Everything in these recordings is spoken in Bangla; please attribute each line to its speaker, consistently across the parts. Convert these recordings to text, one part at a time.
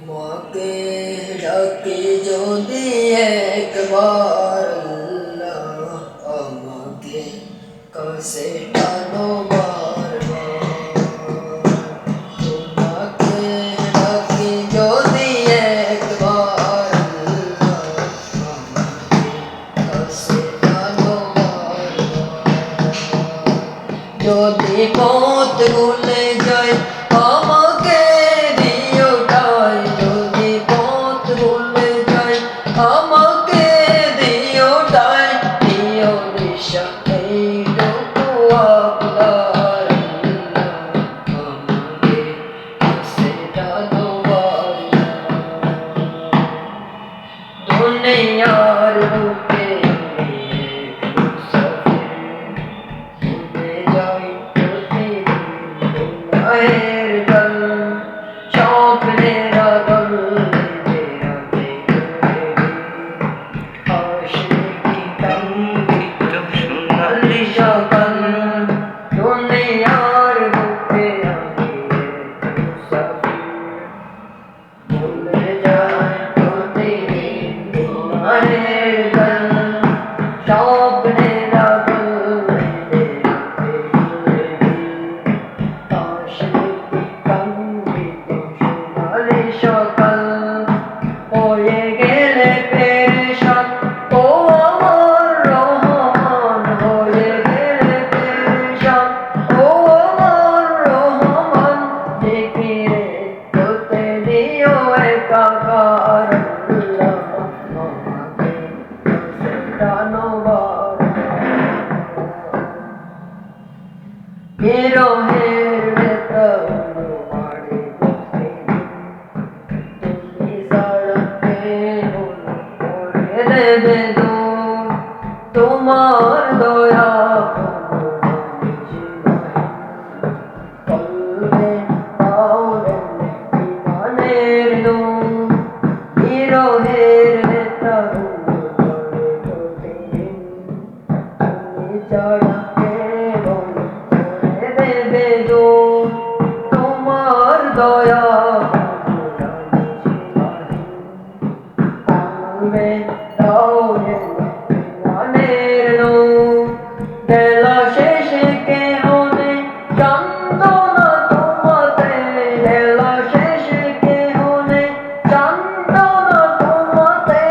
Speaker 1: তোমাকে ডাকি যদি একবার আল্লাহ, আমাকে কাছে টানো বারবার। তোমাকে ডাকি যদি একবার আল্লাহ, আমাকে কাছে টানো বারবার। যদি পথ ভুলে যাই আমাকে দিও ঠাই, যদি পথ ভুলে যাই আমাকে দিও ঠাই, দিও দিশা এইটুকু আপনার আল্লাহ, আমাকে কাছে টানো বারবার। দুনিয়ার বুকে আমি এক মুসাফির, ভুলে যাই প্রতিদিন গুনাহের দল, স্বপ্নের আদল লেগে রাতে ঘুরে হাসি কি কান্দিত সোনালি সকাল। দুনিয়ার বুকে আমি এক মুসাফির, ভুলে যাই প্রতিদিন গুনাহের দল, স্বপ্নের আদল লেগে রাতে ঘুরে হাসি কি কান্দিত সোনালি সকাল। হয়ে গেলে পেরেশান ও আমার রহমান, হয়ে গেলে পেরেশান ও আমার রহমান, জিকিরে হতে দিও একাকার আল্লাহ, আমাকে কাছে টানো বারবার। বিরহের ব্যথা অনুমানে তুমি ছাড়া কেহ করে দেবে দূর, তোমার দয়া কলবে পাওরে ইমানের নূর। বিরহের ব্যথা অনুমানে প্রতিদিন তুমি ছাড়া কেহ করে দেবে দূর, তোমার দয়া কলবে পাওরে ইমানের নূর। বেলা শেষে কেহ নেই সান্ত্বনা তোমাতে, বেলা শেষে কেহ নেই সান্ত্বনা তোমাতে,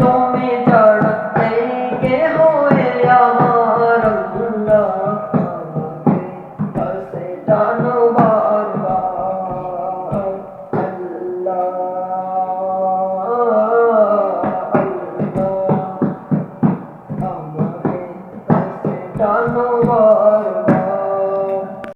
Speaker 1: তুমি ছাড়া নেই কেহ এ আমার আল্লাহ, আমাকে কাছে টানো বারবার। আল্লাহ আল্লাহ, আমাকে কাছে টানো বারবার।